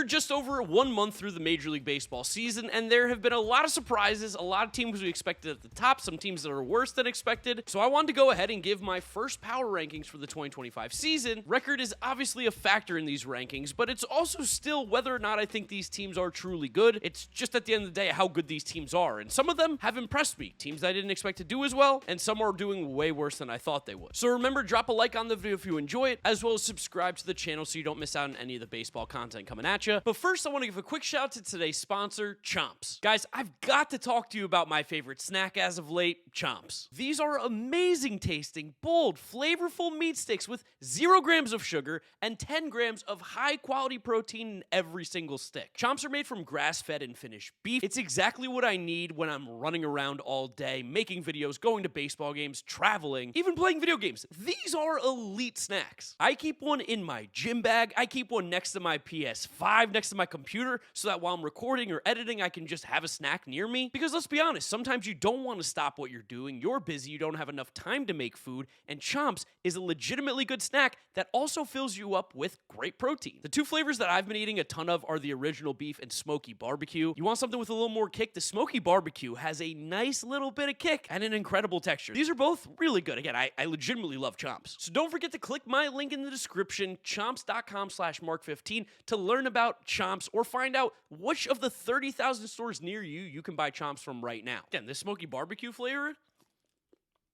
are just over 1 month through the Major League Baseball season, and there have been a lot of surprises, a lot of teams we expected at the top, some teams that are worse than expected. So I wanted to go ahead and give my first power rankings for the 2025 season. Record is obviously a factor in these rankings, but it's also still whether or not I think these teams are truly good. It's just at the end of the day how good these teams are, and some of them have impressed me. Teams I didn't expect to do as well, and some are doing way worse than I thought they would. So remember, drop a like on the video if you enjoy it, as well as subscribe to the channel so you don't miss out on any of the baseball content coming at you. But first, I want to give a quick shout out to today's sponsor, Chomps. Guys, I've got to talk to you about my favorite snack as of late, Chomps. These are amazing tasting, bold, flavorful meat sticks with 0 grams of sugar and 10 grams of high quality protein in every single stick. Chomps are made from grass-fed and finished beef. It's exactly what I need when I'm running around all day, making videos, going to baseball games, traveling, even playing video games. These are elite snacks. I keep one in my gym bag. I keep one next to my PS5, next to my computer, so that while I'm recording or editing, I can just have a snack near me. Because let's be honest, sometimes you don't want to stop what you're doing. You're busy, you don't have enough time to make food, and Chomps is a legitimately good snack that also fills you up with great protein. The 2 flavors that I've been eating a ton of are the original beef and smoky barbecue. You want something with a little more kick? The smoky barbecue has a nice little bit of kick and an incredible texture. These are both really good. Again, I legitimately love Chomps. So don't forget to click my link in the description, chomps.com/mark15, to learn about Chomps or find out which of the 30,000 stores near you can buy Chomps from right now. Again, this smoky barbecue flavor,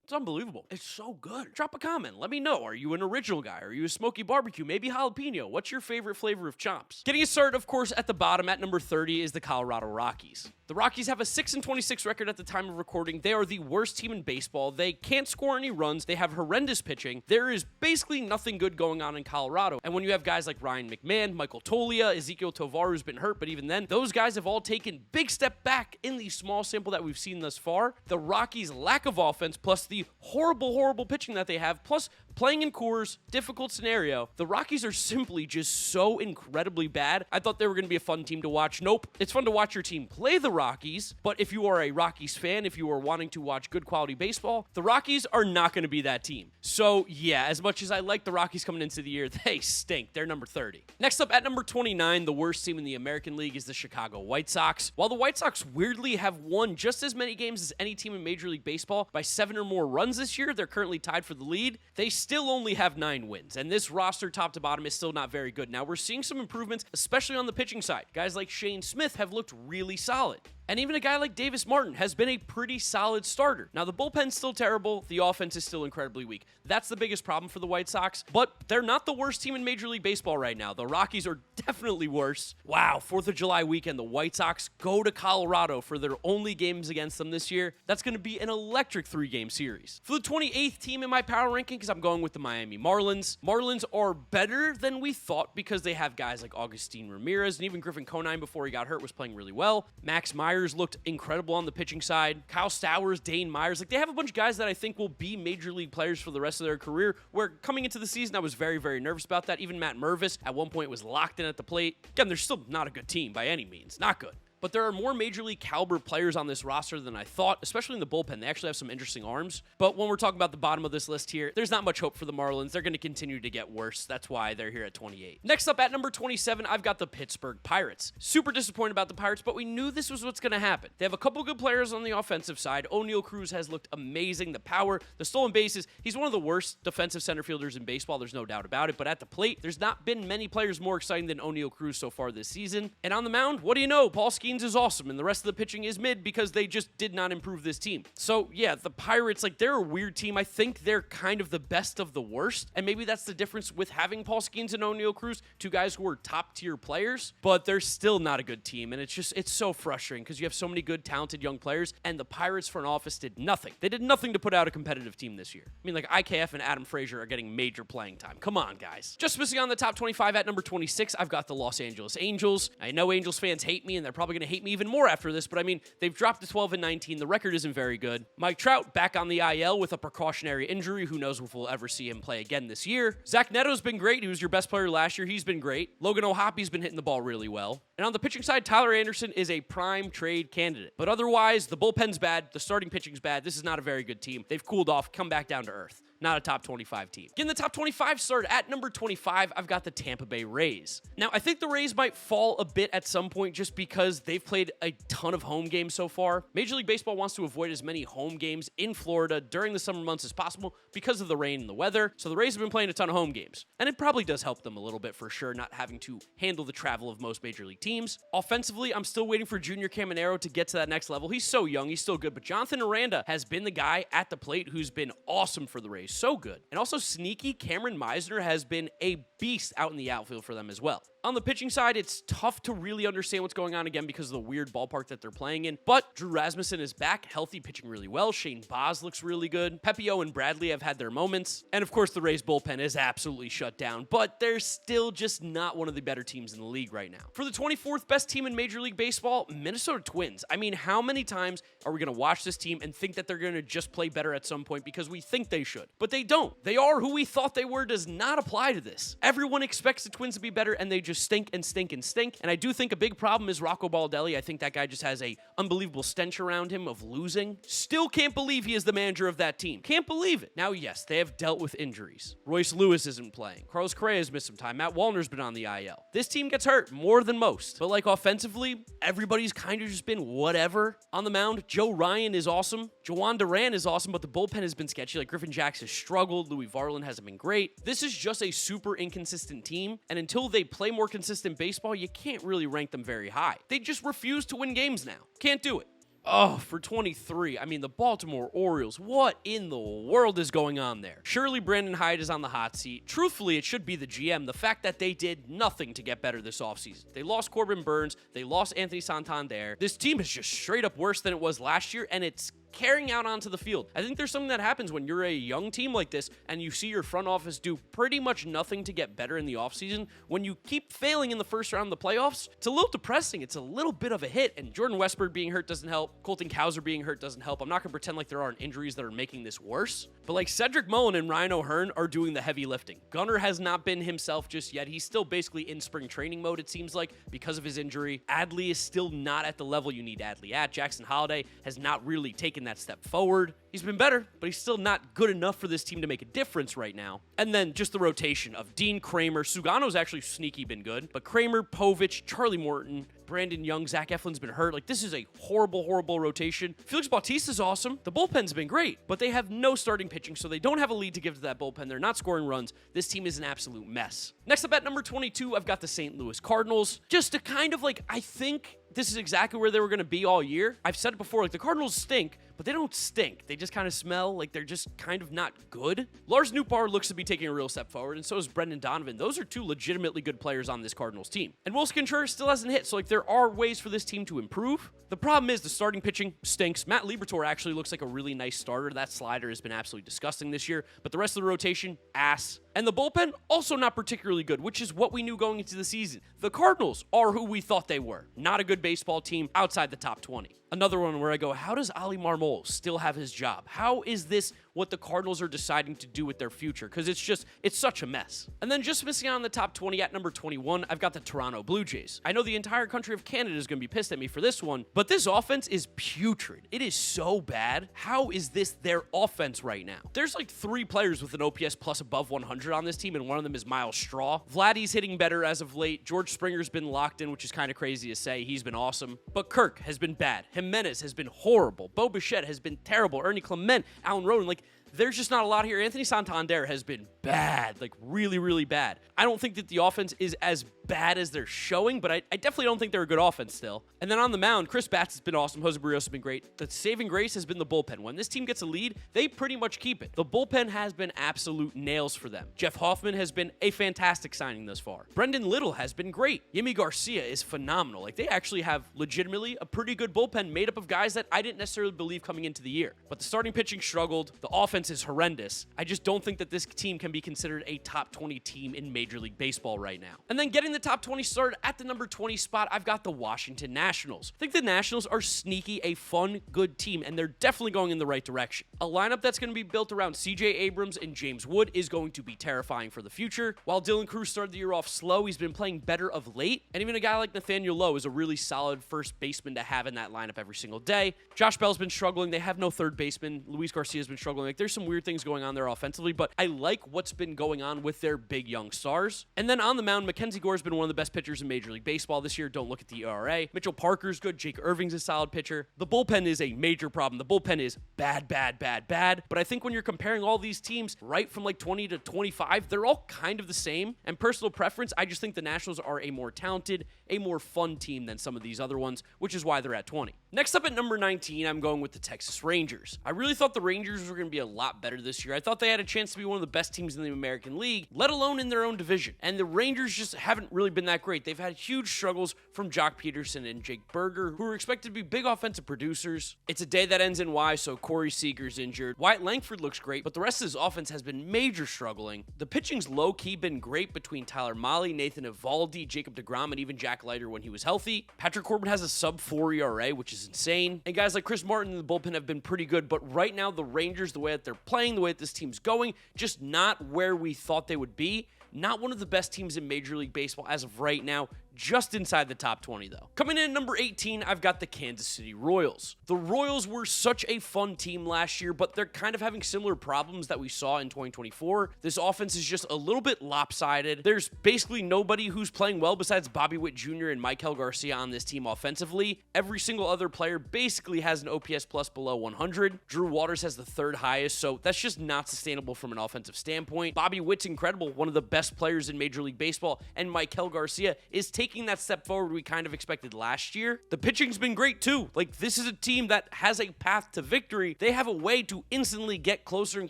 it's unbelievable. It's so good. Drop a comment. Let me know. Are you an original guy? Are you a smoky barbecue? Maybe jalapeno? What's your favorite flavor of Chomps? Getting us started, of course, at the bottom at number 30 is the Colorado Rockies. The Rockies have a 6-26 record at the time of recording. They are the worst team in baseball. They can't score any runs. They have horrendous pitching. There is basically nothing good going on in Colorado. And when you have guys like Ryan McMahon, Michael Toglia, Ezekiel Tovar, who's been hurt, but even then, those guys have all taken big step back in the small sample that we've seen thus far. The Rockies' lack of offense, plus the horrible pitching that they have, plus playing in Coors, difficult scenario. The Rockies are simply just so incredibly bad. I thought they were going to be a fun team to watch. Nope. It's fun to watch your team play the Rockies, but if you are a Rockies fan, if you are wanting to watch good quality baseball, the Rockies are not going to be that team. So yeah, as much as I like the Rockies coming into the year, they stink. They're number 30. Next up at number 29, the worst team in the American League is the Chicago White Sox. While the White Sox weirdly have won just as many games as any team in Major League Baseball by 7 or more runs this year, they're currently tied for the lead. They still only have 9 wins, and this roster top to bottom is still not very good. Now, we're seeing some improvements, especially on the pitching side. Guys like Shane Smith have looked really solid. And even a guy like Davis Martin has been a pretty solid starter. Now, the bullpen's still terrible. The offense is still incredibly weak. That's the biggest problem for the White Sox, but they're not the worst team in Major League Baseball right now. The Rockies are definitely worse. Wow, 4th of July weekend, the White Sox go to Colorado for their only games against them this year. That's going to be an electric 3-game series. For the 28th team in my power rankings, I'm going with the Miami Marlins. Marlins are better than we thought because they have guys like Augustin Ramirez, and even Griffin Conine before he got hurt was playing really well. Max Myers looked incredible on the pitching side. Kyle Stowers, Dane Myers, they have a bunch of guys that I think will be major league players for the rest of their career, where coming into the season, I was very, very nervous about that. Even Matt Mervis at one point was locked in at the plate. Again, they're still not a good team by any means. Not good. But there are more major league caliber players on this roster than I thought, especially in the bullpen. They actually have some interesting arms. But when we're talking about the bottom of this list here, there's not much hope for the Marlins. They're going to continue to get worse. That's why they're here at 28. Next up at number 27, I've got the Pittsburgh Pirates. Super disappointed about the Pirates, but we knew this was what's going to happen. They have a couple good players on the offensive side. O'Neal Cruz has looked amazing. The power, the stolen bases. He's one of the worst defensive center fielders in baseball. There's no doubt about it. But at the plate, there's not been many players more exciting than O'Neal Cruz so far this season. And on the mound, what do you know? Paul Skeens is awesome, and the rest of the pitching is mid because they just did not improve this team. So yeah, the Pirates, they're a weird team. I think they're kind of the best of the worst, and maybe that's the difference with having Paul Skeens and O'Neal Cruz, 2 guys who are top tier players, but they're still not a good team, and it's so frustrating because you have so many good, talented young players, and the Pirates front office did nothing. They did nothing to put out a competitive team this year. I mean, like IKF and Adam Frazier are getting major playing time. Come on, guys. Just missing on the top 25 at number 26, I've got the Los Angeles Angels. I know Angels fans hate me, and they're probably going to hate me even more after this, but I mean, they've dropped to 12-19. The record isn't very good. Mike Trout back on the IL with a precautionary injury. Who knows if we'll ever see him play again this year. Zach Neto's been great. He was your best player last year. He's been great. Logan O'Hoppy's been hitting the ball really well. And on the pitching side, Tyler Anderson is a prime trade candidate. But otherwise, the bullpen's bad. The starting pitching's bad. This is not a very good team. They've cooled off, come back down to earth. not a top 25 team. Getting the top 25 started at number 25, I've got the Tampa Bay Rays. Now, I think the Rays might fall a bit at some point just because they've played a ton of home games so far. Major League Baseball wants to avoid as many home games in Florida during the summer months as possible because of the rain and the weather, so the Rays have been playing a ton of home games. And it probably does help them a little bit for sure, not having to handle the travel of most Major League teams. Offensively, I'm still waiting for Junior Caminero to get to that next level. He's so young, he's still good, but Jonathan Aranda has been the guy at the plate who's been awesome for the Rays, so good. And also sneaky, Cameron Meisner has been a beast out in the outfield for them as well. On the pitching side, it's tough to really understand what's going on again because of the weird ballpark that they're playing in, but Drew Rasmussen is back, healthy, pitching really well. Shane Baz looks really good. Pepio and Bradley have had their moments, and of course the Rays bullpen is absolutely shut down, but they're still just not one of the better teams in the league right now. For the 24th best team in Major League Baseball, Minnesota Twins. I mean, how many times are we going to watch this team and think that they're going to just play better at some point because we think they should? But they don't. They are who we thought they were does not apply to this. Everyone expects the Twins to be better, and they just stink and stink and stink. And I do think a big problem is Rocco Baldelli. I think that guy just has a unbelievable stench around him of losing. Still can't believe he is the manager of that team. Can't believe it. Now, yes, they have dealt with injuries. Royce Lewis isn't playing. Carlos Correa has missed some time. Matt Wallner's been on the IL. This team gets hurt more than most. But like offensively, everybody's kind of just been whatever on the mound. Joe Ryan is awesome. Joan Duran is awesome, but the bullpen has been sketchy. Like Griffin Jax has struggled. Louis Varland hasn't been great. This is just a super inconsistent team. And until they play more consistent baseball, you can't really rank them very high. They just refuse to win games now. Can't do it. Oh, for 23, I mean, the Baltimore Orioles, what in the world is going on there? Surely Brandon Hyde is on the hot seat. Truthfully, it should be the GM. The fact that they did nothing to get better this offseason. They lost Corbin Burns. They lost Anthony Santander. This team is just straight up worse than it was last year, and it's carrying out onto the field. I think there's something that happens when you're a young team like this and you see your front office do pretty much nothing to get better in the offseason. When you keep failing in the first round of the playoffs, it's a little depressing. It's a little bit of a hit, and Jordan Westburg being hurt doesn't help. Colton Cowser being hurt doesn't help. I'm not going to pretend like there aren't injuries that are making this worse, but like Cedric Mullen and Ryan O'Hearn are doing the heavy lifting. Gunnar has not been himself just yet. He's still basically in spring training mode, it seems like, because of his injury. Adley is still not at the level you need Adley at. Jackson Holliday has not really taken that step forward. He's been better, but he's still not good enough for this team to make a difference right now. And then just the rotation of Dean Kramer. Sugano's actually sneaky been good, but Kramer, Povich, Charlie Morton, Brandon Young, Zach Eflin's been hurt. Like, this is a horrible, horrible rotation. Felix Bautista's awesome. The bullpen's been great, but they have no starting pitching, so they don't have a lead to give to that bullpen. They're not scoring runs. This team is an absolute mess. Next up at number 22, I've got the St. Louis Cardinals. Just to kind of like, I think this is exactly where they were going to be all year. I've said it before, like the Cardinals stink, but they don't stink. They just kind of smell like they're just kind of not good. Lars Nootbaar looks to be taking a real step forward, and so is Brendan Donovan. Those are two legitimately good players on this Cardinals team. And Wilson Contreras still hasn't hit, so like there are ways for this team to improve. The problem is the starting pitching stinks. Matt Liberatore actually looks like a really nice starter. That slider has been absolutely disgusting this year, but the rest of the rotation, ass. And the bullpen, also not particularly good, which is what we knew going into the season. The Cardinals are who we thought they were. Not a good baseball team outside the top 20. Another one where I go, how does Ali Marmol still have his job? How is this what the Cardinals are deciding to do with their future? Because it's such a mess. And then just missing out on the top 20 at number 21, I've got the Toronto Blue Jays. I know the entire country of Canada is going to be pissed at me for this one, but this offense is putrid. It is so bad. How is this their offense right now? There's like 3 players with an OPS plus above 100 on this team, and one of them is Miles Straw. Vladdy's hitting better as of late. George Springer's been locked in, which is kind of crazy to say. He's been awesome. But Kirk has been bad. Jimenez has been horrible. Bo Bichette has been terrible. Ernie Clement, Alan Roden, like, there's just not a lot here. Anthony Santander has been bad, like really, really bad. I don't think that the offense is as bad as they're showing, but I definitely don't think they're a good offense still. And then on the mound, Chris Batts has been awesome. Jose Barrios has been great. The saving grace has been the bullpen. When this team gets a lead, they pretty much keep it. The bullpen has been absolute nails for them. Jeff Hoffman has been a fantastic signing thus far. Brendan Little has been great. Yimi Garcia is phenomenal. Like, they actually have legitimately a pretty good bullpen made up of guys that I didn't necessarily believe coming into the year. But the starting pitching struggled. The offense is horrendous. I just don't think that this team can be considered a top 20 team in Major League Baseball right now. And then getting the top 20 started at the number 20 spot, I've got the Washington Nationals. I think the Nationals are sneaky, a fun, good team, and they're definitely going in the right direction. A lineup that's going to be built around CJ Abrams and James Wood is going to be terrifying for the future. While Dylan Cruz started the year off slow, he's been playing better of late, and even a guy like Nathaniel Lowe is a really solid first baseman to have in that lineup every single day. Josh Bell's been struggling. They have no third baseman. Luis Garcia's been struggling. Like, There's some weird things going on there offensively, but I like what's been going on with their big young stars. And then on the mound, Mackenzie Gore's been one of the best pitchers in Major League Baseball this year. Don't look at the ERA. Mitchell Parker's good. Jake Irving's a solid pitcher. The bullpen is a major problem. The bullpen is bad. But I think when you're comparing all these teams right from like 20 to 25, they're all kind of the same. And personal preference, I just think the Nationals are a more talented, a more fun team than some of these other ones, which is why they're at 20. Next up at number 19, I'm going with the Texas Rangers. I really thought the Rangers were going to be a lot better this year. I thought they had a chance to be one of the best teams in the American League, let alone in their own division. And the Rangers just haven't really been that great. They've had huge struggles from Jock Peterson and Jake Berger, who are expected to be big offensive producers. It's a day that ends in Y, so Corey Seager's injured. Wyatt Langford looks great, but the rest of his offense has been major struggling. The pitching's low-key been great between Tyler Mahle, Nathan Eovaldi, Jacob deGrom, and even Jack Leiter when he was healthy. Patrick Corbin has a sub-4 ERA, which is insane. And guys like Chris Martin in the bullpen have been pretty good, but right now the Rangers, the way that they're playing, the way that this team's going, just not where we thought they would be. Not one of the best teams in Major League Baseball as of right now. Just inside the top 20, though. Coming in at number 18, I've got the Kansas City Royals. The Royals were such a fun team last year, but they're kind of having similar problems that we saw in 2024. This offense is just a little bit lopsided. There's basically nobody who's playing well besides Bobby Witt Jr. and Michael Garcia on this team offensively. Every single other player basically has an OPS plus below 100. Drew Waters has the third highest, so that's just not sustainable from an offensive standpoint. Bobby Witt's incredible, one of the best players in Major League Baseball, and Michael Garcia is taking that step forward we kind of expected last year. The pitching's been great too. Like, this is a team that has a path to victory. They have a way to instantly get closer and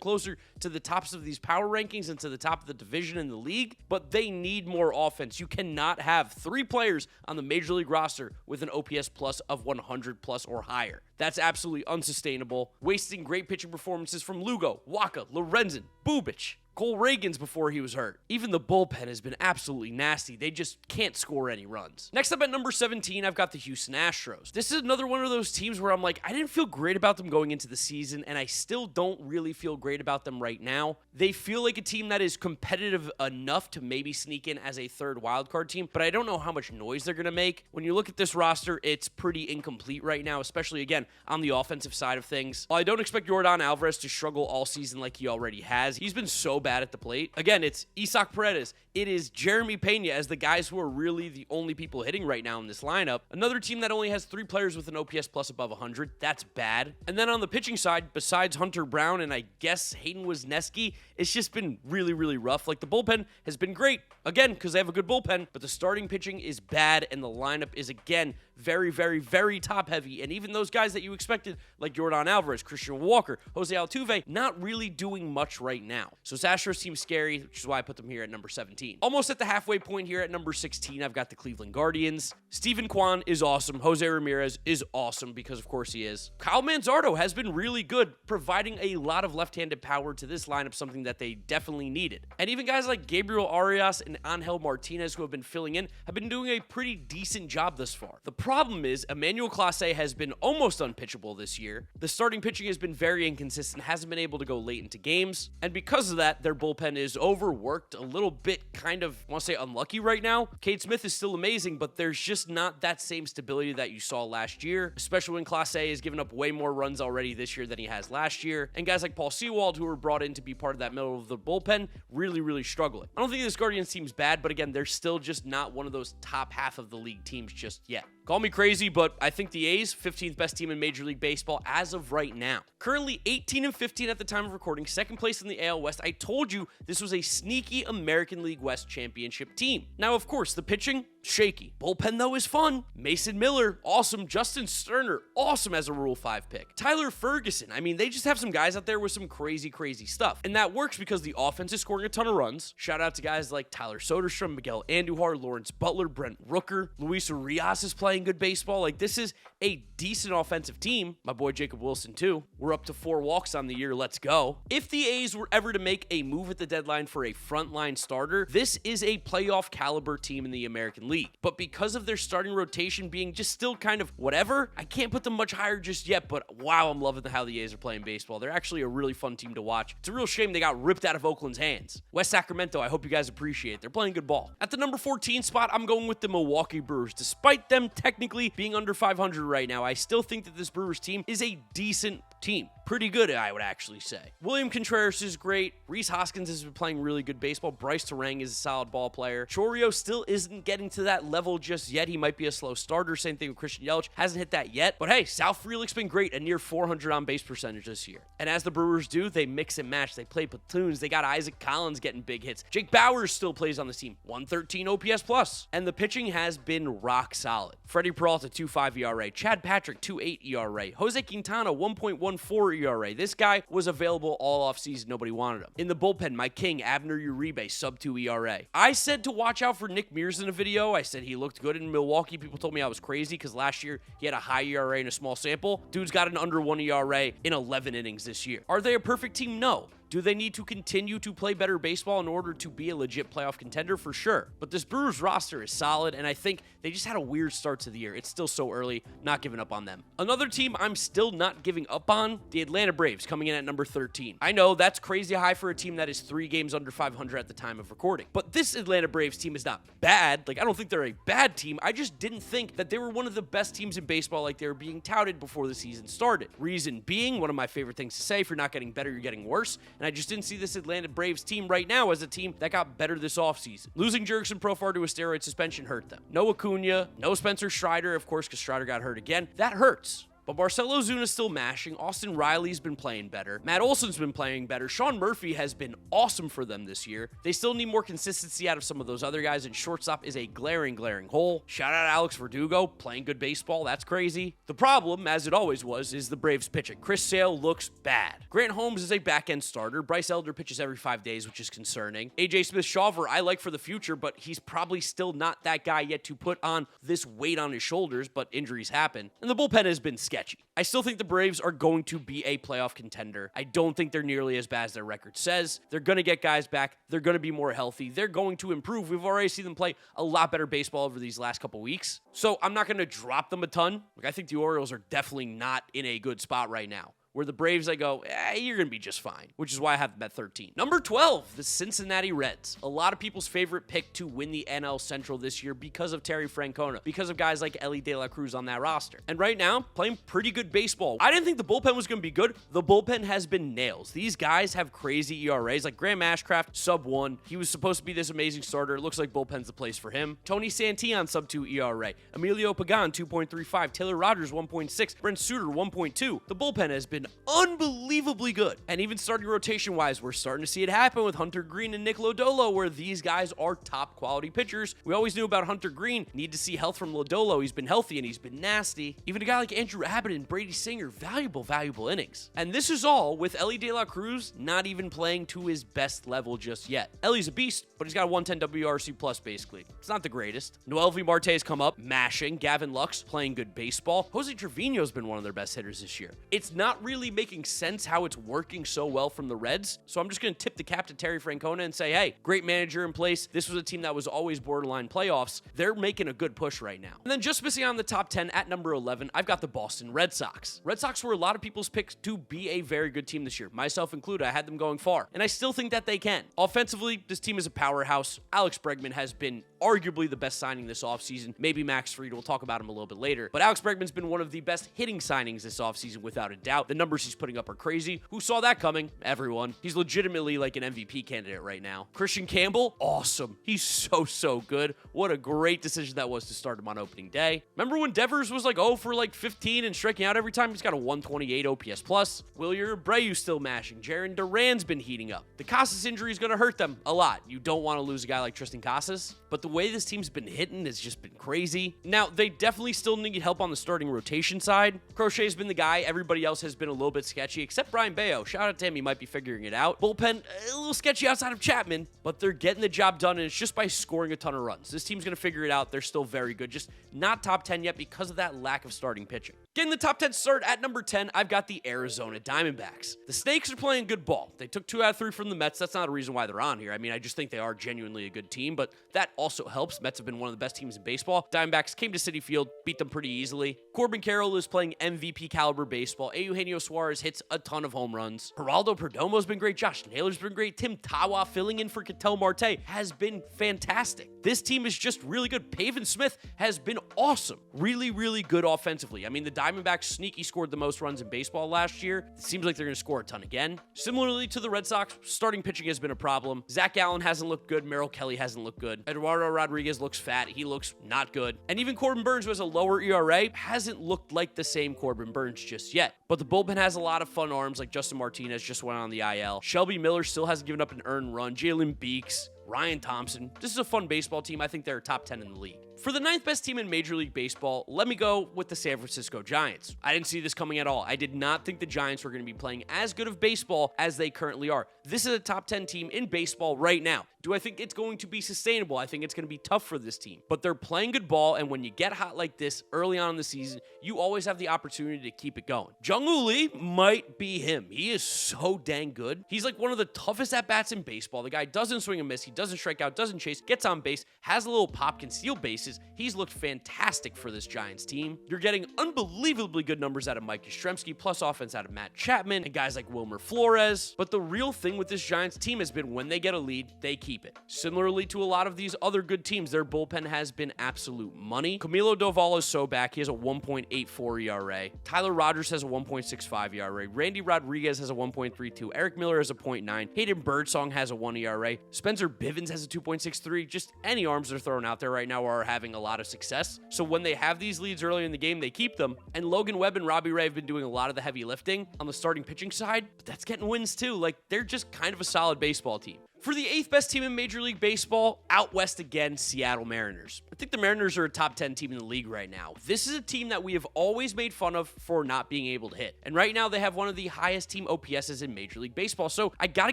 closer to the tops of these power rankings and to the top of the division in the league, but they need more offense. You cannot have 3 players on the Major League roster with an OPS plus of 100 plus or higher. That's absolutely unsustainable. Wasting great pitching performances from Lugo, Waka, Lorenzen, Bubic, Cole Reagans before he was hurt. Even the bullpen has been absolutely nasty. They just can't score any runs. Next up at number 17, I've got the Houston Astros. This is another one of those teams where I'm like, I didn't feel great about them going into the season, and I still don't really feel great about them right now. They feel like a team that is competitive enough to maybe sneak in as a third wildcard team, but I don't know how much noise they're going to make. When you look at this roster, it's pretty incomplete right now, especially, again, on the offensive side of things. While I don't expect Yordan Alvarez to struggle all season like he already has, he's been so bad at the plate. Again, it's Isaac Paredes. It is Jeremy Pena as the guys who are really the only people hitting right now in this lineup. Another team that only has 3 players with an OPS plus above 100. That's bad. And then on the pitching side, besides Hunter Brown and I guess Hayden Wesneski, it's just been really, really rough. Like, the bullpen has been great, again, because they have a good bullpen, but the starting pitching is bad, and the lineup is, again, very, very, very top-heavy. And even those guys that you expected, like Yordan Alvarez, Christian Walker, Jose Altuve, not really doing much right now. So this Astros team scary, which is why I put them here at number 17. Almost at the halfway point here at number 16, I've got the Cleveland Guardians. Steven Kwan is awesome. Jose Ramirez is awesome, because of course he is. Kyle Manzardo has been really good, providing a lot of left-handed power to this lineup, something that they definitely needed. And even guys like Gabriel Arias and Angel Martinez, who have been filling in, have been doing a pretty decent job thus far. The problem is Emmanuel Clase has been almost unpitchable this year. The starting pitching has been very inconsistent, hasn't been able to go late into games, and because of that, their bullpen is overworked, a little bit kind of, I want to say, unlucky right now. Cade Smith is still amazing, but there's just not that same stability that you saw last year, especially when Clase has given up way more runs already this year than he has last year, and guys like Paul Sewald, who were brought in to be part of that middle of the bullpen, really, really struggling. I don't think this Guardians team's bad, but again, they're still just not one of those top half of the league teams just yet. Call me crazy, but I think the A's, 15th best team in Major League Baseball as of right now. Currently 18-15 at the time of recording, second place in the AL West. I told you this was a sneaky American League West championship team. Now, of course, the pitching, shaky. Bullpen, though, is fun. Mason Miller, awesome. Justin Sterner, awesome as a Rule 5 pick. Tyler Ferguson, I mean, they just have some guys out there with some crazy, crazy stuff. And that works because the offense is scoring a ton of runs. Shout out to guys like Tyler Soderstrom, Miguel Andujar, Lawrence Butler, Brent Rooker. Luis Urias is playing good baseball. Like, this is a decent offensive team. My boy Jacob Wilson, too. We're up to 4 walks on the year. Let's go. If the A's were ever to make a move at the deadline for a frontline starter, this is a playoff caliber team in the American League. But because of their starting rotation being just still kind of whatever, I can't put them much higher just yet, but wow, I'm loving how the A's are playing baseball. They're actually a really fun team to watch. It's a real shame they got ripped out of Oakland's hands. West Sacramento, I hope you guys appreciate it. They're playing good ball. At the number 14 spot, I'm going with the Milwaukee Brewers. Despite them technically being under 500 right now, I still think that this Brewers team is a decent team. Pretty good, I would actually say. William Contreras is great. Rhys Hoskins has been playing really good baseball. Bryce Terang is a solid ball player. Chorio still isn't getting to that level just yet. He might be a slow starter. Same thing with Christian Yelich. Hasn't hit that yet. But hey, Sal Frelick's been great, a near 400 on base percentage this year. And as the Brewers do, they mix and match. They play platoons. They got Isaac Collins getting big hits. Jake Bauers still plays on this team. 113 OPS plus. And the pitching has been rock solid. Freddie Peralta, 2.5 ERA. Chad Patrick, 2.8 ERA. Jose Quintana, 1.14 ERA. This guy was available all offseason. Nobody wanted him. In the bullpen, my king, Abner Uribe, sub-2 ERA. I said to watch out for Nick Mears in a video. I said he looked good in Milwaukee. People told me I was crazy because last year he had a high ERA in a small sample. Dude's got an under 1 ERA in 11 innings this year. Are they a perfect team? No. Do they need to continue to play better baseball in order to be a legit playoff contender? For sure. But this Brewers roster is solid, and I think they just had a weird start to the year. It's still so early, not giving up on them. Another team I'm still not giving up on, the Atlanta Braves, coming in at number 13. I know that's crazy high for a team that is 3 games under 500 at the time of recording. But this Atlanta Braves team is not bad. Like, I don't think they're a bad team. I just didn't think that they were one of the best teams in baseball like they were being touted before the season started. Reason being, one of my favorite things to say, if you're not getting better, you're getting worse. And I just didn't see this Atlanta Braves team right now as a team that got better this offseason. Losing Jurickson Profar to a steroid suspension hurt them. No Acuna, no Spencer Strider, of course, because Strider got hurt again. That hurts. But Marcell Ozuna's still mashing. Austin Riley's been playing better. Matt Olson's been playing better. Sean Murphy has been awesome for them this year. They still need more consistency out of some of those other guys, and shortstop is a glaring hole. Shout out Alex Verdugo, playing good baseball. That's crazy. The problem, as it always was, is the Braves pitching. Chris Sale looks bad. Grant Holmes is a back-end starter. Bryce Elder pitches every 5 days, which is concerning. AJ Smith-Shawver, I like for the future, but he's probably still not that guy yet to put on this weight on his shoulders, but injuries happen. And the bullpen has been sketchy. I still think the Braves are going to be a playoff contender. I don't think they're nearly as bad as their record says. They're going to get guys back. They're going to be more healthy. They're going to improve. We've already seen them play a lot better baseball over these last couple weeks. So I'm not going to drop them a ton. Like, I think the Orioles are definitely not in a good spot right now. Where the Braves, I go, you're going to be just fine, which is why I have them at 13. Number 12, the Cincinnati Reds. A lot of people's favorite pick to win the NL Central this year because of Terry Francona, because of guys like Elly De La Cruz on that roster. And right now, playing pretty good baseball. I didn't think the bullpen was going to be good. The bullpen has been nails. These guys have crazy ERAs, like Graham Ashcraft, sub-1. He was supposed to be this amazing starter. It looks like bullpen's the place for him. Tony Santillan, sub-2 ERA. Emilio Pagan, 2.35. Taylor Rogers, 1.6. Brent Suter, 1.2. The bullpen has been unbelievably good. And even starting rotation-wise, we're starting to see it happen with Hunter Green and Nick Lodolo, where these guys are top quality pitchers. We always knew about Hunter Green. Need to see health from Lodolo. He's been healthy and he's been nasty. Even a guy like Andrew Abbott and Brady Singer, valuable innings. And this is all with Elly De La Cruz not even playing to his best level just yet. Elly's a beast, but he's got a 110 WRC plus basically. It's not the greatest. Noelvi Marte's come up, mashing. Gavin Lux playing good baseball. Jose Trevino's been one of their best hitters this year. It's not really making sense how it's working so well from the Reds. So I'm just going to tip the cap to Terry Francona and say, hey, great manager in place. This was a team that was always borderline playoffs. They're making a good push right now. And then just missing on the top 10 at number 11, I've got the Boston Red Sox. Red Sox were a lot of people's picks to be a very good team this year. Myself included, I had them going far. And I still think that they can. Offensively, this team is a powerhouse. Alex Bregman has been arguably the best signing this offseason. Maybe Max Fried. We'll talk about him a little bit later. But Alex Bregman's been one of the best hitting signings this offseason without a doubt. The numbers he's putting up are crazy. Who saw that coming? Everyone. He's legitimately like an MVP candidate right now. Christian Campbell, awesome. He's so good. What a great decision that was to start him on opening day. Remember when Devers was like 0 for like 15 and striking out every time? He's got a 128 OPS plus. Wilyer Abreu still mashing. Jarren Duran's been heating up. The Casas injury is going to hurt them a lot. You don't want to lose a guy like Tristan Casas, but the way this team's been hitting has just been crazy. Now, they definitely still need help on the starting rotation side. Crochet's been the guy. Everybody else has been a little bit sketchy, except Brian Bayo. Shout out to him. He might be figuring it out. Bullpen, a little sketchy outside of Chapman, but they're getting the job done, and it's just by scoring a ton of runs. This team's going to figure it out. They're still very good. Just not top 10 yet because of that lack of starting pitching. Getting the top 10 start at number 10, I've got the Arizona Diamondbacks. The Snakes are playing good ball. They took 2 out of 3 from the Mets. That's not a reason why they're on here. I mean, I just think they are genuinely a good team, but that also helps. Mets have been one of the best teams in baseball. Diamondbacks came to Citi Field, beat them pretty easily. Corbin Carroll is playing MVP caliber baseball. Eugenio Suarez hits a ton of home runs. Geraldo Perdomo's been great. Josh Naylor's been great. Tim Tawa filling in for Ketel Marte has been fantastic. This team is just really good. Pavin Smith has been awesome. Really good offensively. I mean, the Diamondbacks sneaky scored the most runs in baseball last year. It seems like they're going to score a ton again. Similarly to the Red Sox, starting pitching has been a problem. Zach Gallen hasn't looked good. Merrill Kelly hasn't looked good. Eduardo Rodriguez looks fat. He looks not good. And even Corbin Burns, who has a lower ERA, hasn't looked like the same Corbin Burns just yet. But the bullpen has a lot of fun arms, like Justin Martinez just went on the IL. Shelby Miller still hasn't given up an earned run. Jalen Beeks, Ryan Thompson. This is a fun baseball team. I think they're top 10 in the league. For the 9th best team in Major League Baseball, let me go with the San Francisco Giants. I didn't see this coming at all. I did not think the Giants were going to be playing as good of baseball as they currently are. This is a top 10 team in baseball right now. Do I think it's going to be sustainable? I think it's going to be tough for this team. But they're playing good ball, and when you get hot like this early on in the season, you always have the opportunity to keep it going. Jung-Woo Lee might be him. He is so dang good. He's like one of the toughest at-bats in baseball. The guy doesn't swing and miss. He doesn't strike out, doesn't chase, gets on base, has a little pop, can steal bases. He's looked fantastic for this Giants team. You're getting unbelievably good numbers out of Mike Yastrzemski, plus offense out of Matt Chapman and guys like Wilmer Flores. But the real thing with this Giants team has been when they get a lead, they keep it. Similarly to a lot of these other good teams, their bullpen has been absolute money. Camilo Doval is so back. He has a 1.84 ERA. Tyler Rogers has a 1.65 ERA. Randy Rodriguez has a 1.32. Eric Miller has a 0.9. Hayden Birdsong has a 1 ERA. Spencer Bivens has a 2.63. Just any arms they're throwing out there right now are having a lot of success. So when they have these leads early in the game, they keep them. And Logan Webb and Robbie Ray have been doing a lot of the heavy lifting on the starting pitching side, but that's getting wins too. Like, they're just kind of a solid baseball team. For the 8th best team in Major League Baseball, out west again, Seattle Mariners. I think the Mariners are a top 10 team in the league right now. This is a team that we have always made fun of for not being able to hit. And right now, they have one of the highest team OPSs in Major League Baseball. So I got to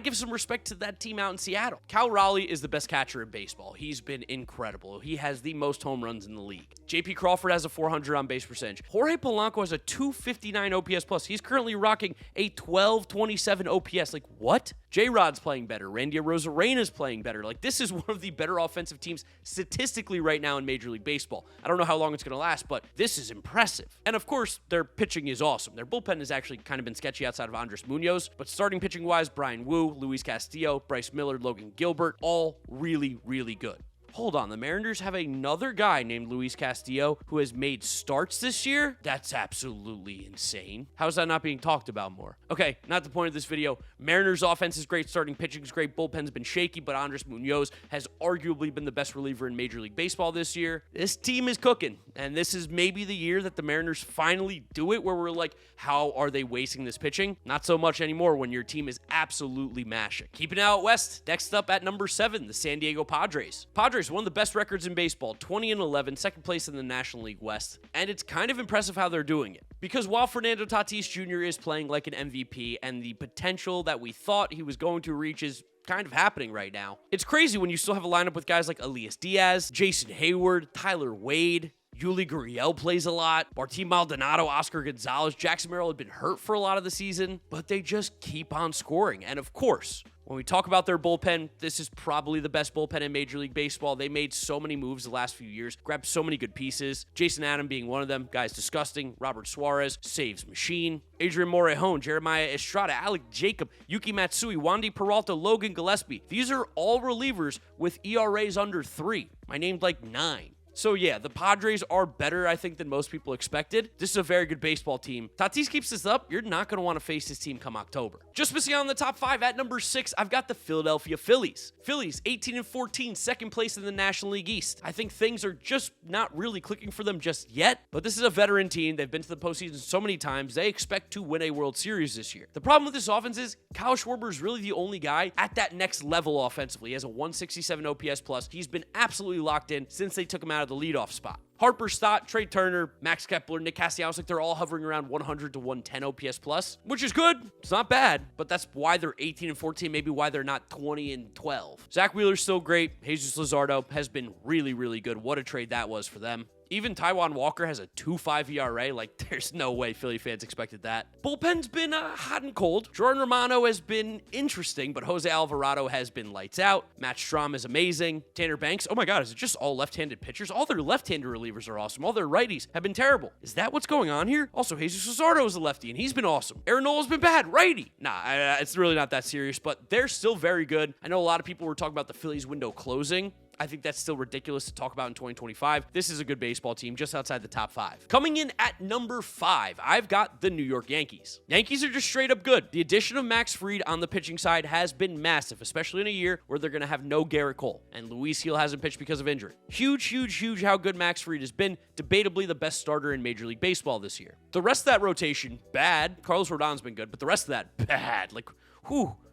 give some respect to that team out in Seattle. Cal Raleigh is the best catcher in baseball. He's been incredible. He has the most home runs in the league. JP Crawford has a 400 on base percentage. Jorge Polanco has a 259 OPS plus. He's currently rocking a 1227 OPS. Like, what? J-Rod's playing better. Randy Arozarena's playing better. Like, this is one of the better offensive teams statistically right now in Major League Baseball. I don't know how long it's going to last, but this is impressive. And of course, their pitching is awesome. Their bullpen has actually kind of been sketchy outside of Andres Munoz, but starting pitching-wise, Brian Wu, Luis Castillo, Bryce Miller, Logan Gilbert, all really, really good. Hold on, the Mariners have another guy named Luis Castillo who has made starts this year? That's absolutely insane. How is that not being talked about more? Okay, not the point of this video. Mariners offense is great, starting pitching is great, bullpen's been shaky, but Andres Munoz has arguably been the best reliever in Major League Baseball this year. This team is cooking, and this is maybe the year that the Mariners finally do it, where we're like, how are they wasting this pitching? Not so much anymore when your team is absolutely mashing. Keeping it out west, next up at number 7, the San Diego Padres. Padres, one of the best records in baseball, 20-11, second place in the National League West. And it's kind of impressive how they're doing it. Because while Fernando Tatis Jr. is playing like an MVP and the potential that we thought he was going to reach is kind of happening right now, it's crazy when you still have a lineup with guys like Elias Diaz, Jason Hayward, Tyler Wade, Yuli Gurriel plays a lot. Martin Maldonado, Oscar Gonzalez, Jackson Merrill had been hurt for a lot of the season, but they just keep on scoring. And of course, when we talk about their bullpen, this is probably the best bullpen in Major League Baseball. They made so many moves the last few years, grabbed so many good pieces. Jason Adam being one of them. Guy's disgusting. Robert Suarez, saves machine. Adrian Morejon, Jeremiah Estrada, Alec Jacob, Yuki Matsui, Wandy Peralta, Logan Gillespie. These are all relievers with ERAs under 3. I named like 9. So yeah, the Padres are better, I think, than most people expected. This is a very good baseball team. Tatis keeps this up, you're not going to want to face this team come October. Just missing out on the top 5 at number 6, I've got the Philadelphia Phillies. Phillies, 18-14, second place in the National League East. I think things are just not really clicking for them just yet, but this is a veteran team. They've been to the postseason so many times. They expect to win a World Series this year. The problem with this offense is Kyle Schwarber is really the only guy at that next level offensively. He has a 167 OPS plus. He's been absolutely locked in since they took him out of the leadoff spot. Harper Stott, Trey Turner, Max Kepler, Nick Castellanos, like they're all hovering around 100 to 110 OPS plus, which is good. It's not bad, but that's why they're 18-14, maybe why they're not 20-12. Zach Wheeler's still great. Jesus Luzardo has been really, really good. What a trade that was for them. Even Taijuan Walker has a 2.5 ERA. Like, there's no way Philly fans expected that. Bullpen's been hot and cold. Jordan Romano has been interesting, but Jose Alvarado has been lights out. Matt Strahm is amazing. Tanner Banks, oh my God, is it just all left-handed pitchers? All their left-handed relievers are awesome. All their righties have been terrible. Is that what's going on here? Also, Jesus Luzardo is a lefty, and he's been awesome. Aaron Nola's been bad, righty. Nah, it's really not that serious, but they're still very good. I know a lot of people were talking about the Phillies window closing. I think that's still ridiculous to talk about in 2025. This is a good baseball team just outside the top 5. Coming in at number 5, I've got the New York Yankees. Yankees are just straight up good. The addition of Max Fried on the pitching side has been massive, especially in a year where they're going to have no Garrett Cole, and Luis Gil hasn't pitched because of injury. Huge how good Max Fried has been. Debatably the best starter in Major League Baseball this year. The rest of that rotation, bad. Carlos Rodon's been good, but the rest of that, bad.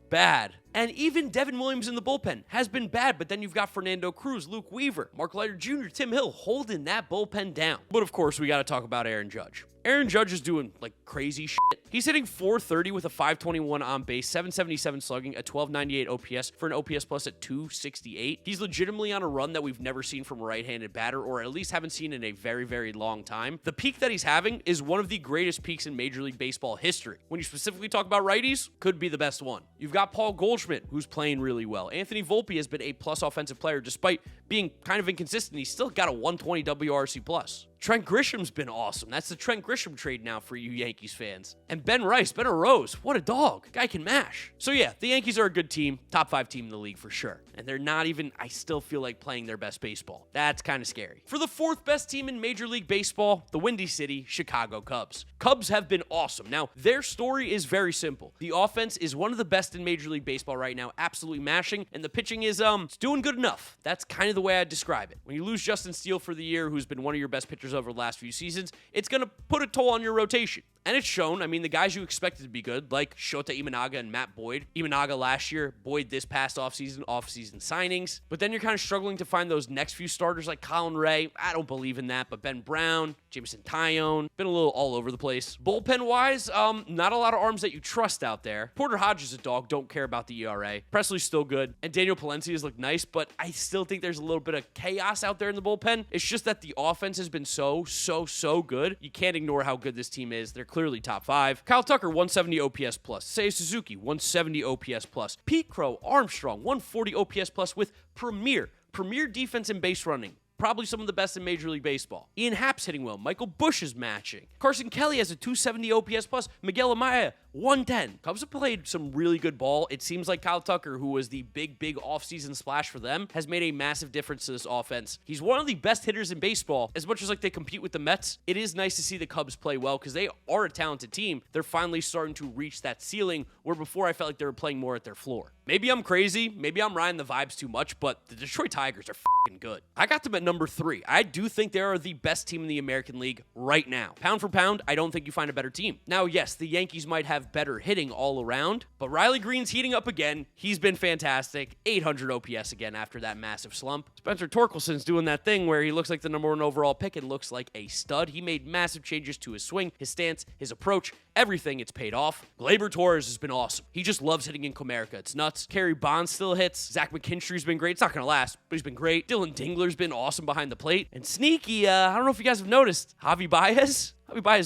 Bad. And even Devin Williams in the bullpen has been bad, but then you've got Fernando Cruz, Luke Weaver, Mark Leiter Jr., Tim Hill holding that bullpen down. But of course, we got to talk about Aaron Judge. Aaron Judge is doing like crazy shit. He's hitting .430 with a .521 on base, .777 slugging, a .1298 OPS for an OPS plus at .268. He's legitimately on a run that we've never seen from a right-handed batter, or at least haven't seen in a very long time. The peak that he's having is one of the greatest peaks in Major League Baseball history. When you specifically talk about righties, could be the best one. You've got Paul Goldschmidt, who's playing really well. Anthony Volpe has been a plus offensive player despite being kind of inconsistent. He's still got a 120 WRC plus. Trent Grisham's been awesome. That's the Trent Grisham trade now for you Yankees fans. And Ben Rose, what a dog. Guy can mash. So yeah, the Yankees are a good team. Top 5 team in the league for sure. And they're not even, I still feel like, playing their best baseball. That's kind of scary. For the 4th best team in Major League Baseball, the Windy City Chicago Cubs. Cubs have been awesome. Now, their story is very simple. The offense is one of the best in Major League Baseball right now, absolutely mashing, and the pitching is it's doing good enough. That's kind of the way I'd describe it. When you lose Justin Steele for the year, who's been one of your best pitchers over the last few seasons, it's going to put a toll on your rotation. And it's shown. I mean, the guys you expected to be good, like Shota Imanaga and Matt Boyd. Imanaga last year, Boyd this past offseason signings. But then you're kind of struggling to find those next few starters like Colin Ray. I don't believe in that, but Ben Brown, Jameson Taillon, been a little all over the place. Bullpen-wise, not a lot of arms that you trust out there. Porter Hodges is a dog, don't care about the ERA. Presley's still good, and Daniel Palencia has looked nice, but I still think there's a little bit of chaos out there in the bullpen. It's just that the offense has been so good. You can't ignore how good this team is. They're clearly top 5. Kyle Tucker, 170 OPS plus. Seiya Suzuki, 170 OPS plus. Pete Crow, Armstrong, 140 OPS plus with premier defense and base running. Probably some of the best in Major League Baseball. Ian Happ's hitting well. Michael Busch is matching. Carson Kelly has a 270 OPS plus. Miguel Amaya, 110. Cubs have played some really good ball. It seems like Kyle Tucker, who was the big offseason splash for them, has made a massive difference to this offense. He's one of the best hitters in baseball. As much as like they compete with the Mets, it is nice to see the Cubs play well because they are a talented team. They're finally starting to reach that ceiling where before I felt like they were playing more at their floor. Maybe I'm crazy. Maybe I'm riding the vibes too much, but the Detroit Tigers are fucking good. I got them at number 3. I do think they are the best team in the American League right now. Pound for pound, I don't think you find a better team. Now, yes, the Yankees might have better hitting all around, but Riley Green's heating up again. He's been fantastic. 800 OPS again after that massive slump. Spencer Torkelson's doing that thing where he looks like the number 1 overall pick and looks like a stud. He made massive changes to his swing, his stance, his approach, everything. It's paid off. Gleyber Torres has been awesome. He just loves hitting in Comerica. It's nuts. Kerry Bonds still hits. Zach McKinstry's been great. It's not going to last, but he's been great. Dylan Dingler's been awesome behind the plate. And sneaky, I don't know if you guys have noticed, Javi Baez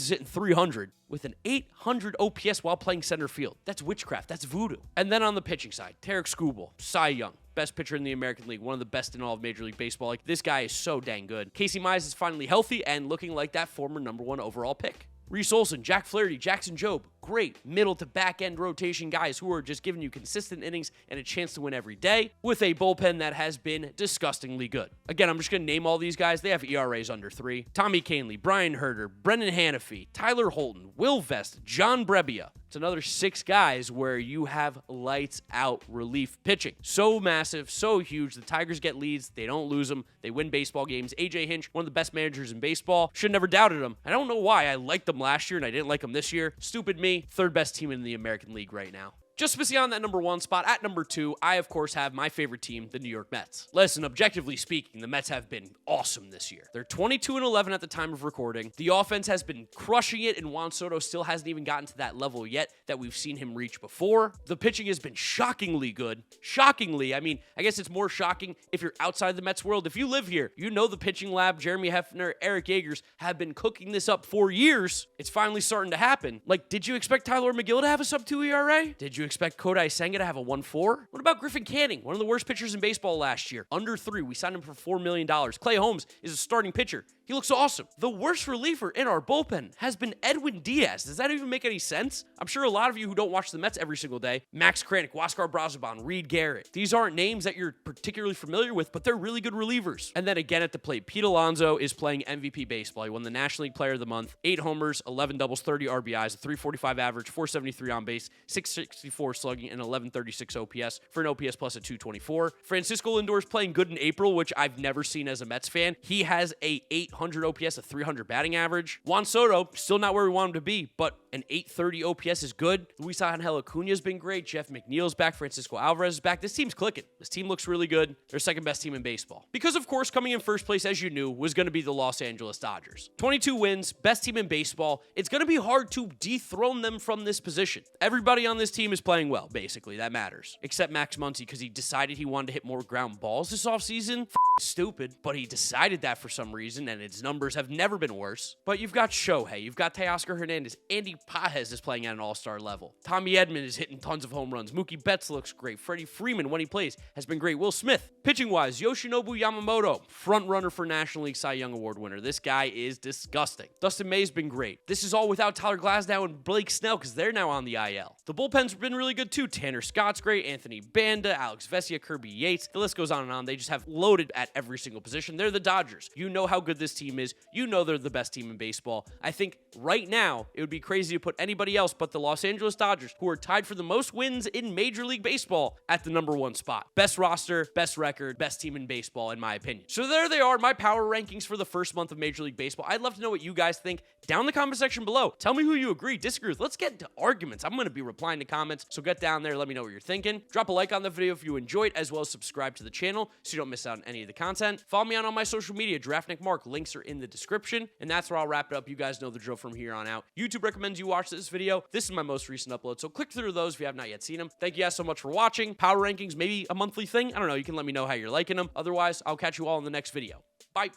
is hitting 300 with an 800 OPS while playing center field. That's witchcraft. That's voodoo. And then on the pitching side, Tarek Skubal, Cy Young, best pitcher in the American League, one of the best in all of Major League Baseball. Like, this guy is so dang good. Casey Mize is finally healthy and looking like that former number 1 overall pick. Reese Olson, Jack Flaherty, Jackson Jobe, great middle to back end rotation guys who are just giving you consistent innings and a chance to win every day with a bullpen that has been disgustingly good. Again, I'm just going to name all these guys. They have ERAs under 3. Tommy Kahnle, Brian Herter, Brendan Hanafy, Tyler Holton, Will Vest, John Brebbia. It's another 6 guys where you have lights out relief pitching. So massive, so huge. The Tigers get leads. They don't lose them. They win baseball games. AJ Hinch, one of the best managers in baseball. Should never doubted him. I don't know why. I liked them last year and I didn't like them this year. Stupid me. 3rd best team in the American League right now. Just missing on that number 1 spot. At number 2, I, of course, have my favorite team, the New York Mets. Listen, objectively speaking, the Mets have been awesome this year. They're 22-11 at the time of recording. The offense has been crushing it, and Juan Soto still hasn't even gotten to that level yet that we've seen him reach before. The pitching has been shockingly good. Shockingly. I mean, I guess it's more shocking if you're outside the Mets world. If you live here, you know the pitching lab, Jeremy Hefner, Eric Yagers, have been cooking this up for years. It's finally starting to happen. Like, did you expect Tyler McGill to have a sub-2 ERA? Did you expect Kodai Senga to have a 1.4? What about Griffin Canning, one of the worst pitchers in baseball last year? Under 3. We signed him for $4 million. Clay Holmes is a starting pitcher. He looks awesome. The worst reliever in our bullpen has been Edwin Diaz. Does that even make any sense? I'm sure a lot of you who don't watch the Mets every single day, Max Kranick, Huascar Brazoban, Reed Garrett, these aren't names that you're particularly familiar with, but they're really good relievers. And then again at the plate, Pete Alonso is playing MVP baseball. He won the National League Player of the Month, 8 homers, 11 doubles, 30 RBIs, a 345 average, 473 on base, 664 slugging, and 1136 OPS for an OPS plus at 224. Francisco Lindor is playing good in April, which I've never seen as a Mets fan. He has a 800 OPS, a 300 batting average. Juan Soto, still not where we want him to be, but an 830 OPS is good. Luis Angel Acuna has been great. Jeff McNeil's back. Francisco Alvarez is back. This team's clicking. This team looks really good. They're second best team in baseball. Because, of course, coming in first place, as you knew, was going to be the Los Angeles Dodgers. 22 wins, best team in baseball. It's going to be hard to dethrone them from this position. Everybody on this team is playing well, basically. That matters. Except Max Muncy, because he decided he wanted to hit more ground balls this offseason. Stupid, but he decided that for some reason, and his numbers have never been worse. But you've got Shohei, you've got Teoscar Hernandez, Andy Pajes is playing at an all-star level. Tommy Edman is hitting tons of home runs. Mookie Betts looks great. Freddie Freeman, when he plays, has been great. Will Smith, pitching-wise, Yoshinobu Yamamoto, front-runner for National League Cy Young Award winner. This guy is disgusting. Dustin May's been great. This is all without Tyler Glasnow and Blake Snell, because they're now on the IL. The bullpen's been really good, too. Tanner Scott's great. Anthony Banda, Alex Vesia, Kirby Yates. The list goes on and on. They just have loaded at every single position. They're the Dodgers. You know how good this team is. You know they're the best team in baseball. I think right now, it would be crazy to put anybody else but the Los Angeles Dodgers, who are tied for the most wins in Major League Baseball, at the number 1 spot. Best roster, best record, best team in baseball, in my opinion. So there they are, my power rankings for the first month of Major League Baseball. I'd love to know what you guys think down in the comment section below. Tell me who you agree, disagree with. Let's get into arguments. I'm going to be replying to comments, so get down there, let me know what you're thinking. Drop a like on the video if you enjoyed, as well as subscribe to the channel so you don't miss out on any of the content. Follow me on all my social media, GiraffeNeckMarc. Links are in the description, and that's where I'll wrap it up. You guys know the drill from here on out. YouTube recommends you watch this video. This is my most recent upload, so click through those if you have not yet seen them. Thank you guys so much for watching. Power rankings, maybe a monthly thing. I don't know. You can let me know how you're liking them. Otherwise, I'll catch you all in the next video. Bye.